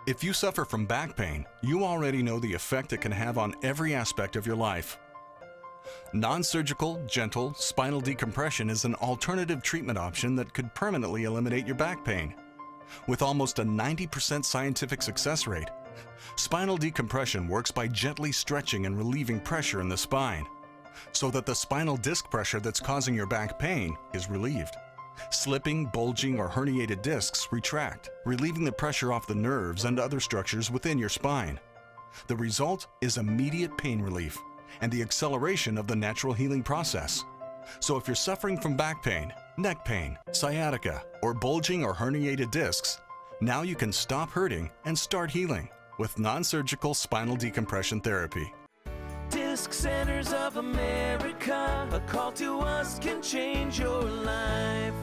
If you suffer from back pain, you already know the effect it can have on every aspect of your life. Non-surgical, gentle spinal decompression is an alternative treatment option that could permanently eliminate your back pain. With almost a 90% scientific success rate, spinal decompression works by gently stretching and relieving pressure in the spine, so that the spinal disc pressure that's causing your back pain is relieved. Slipping, bulging, or herniated discs retract, relieving the pressure off the nerves and other structures within your spine. The result is immediate pain relief and the acceleration of the natural healing process. So if you're suffering from back pain, neck pain, sciatica, or bulging or herniated discs, now you can stop hurting and start healing with non-surgical spinal decompression therapy. Disc Centers of America, a call to us can change your life.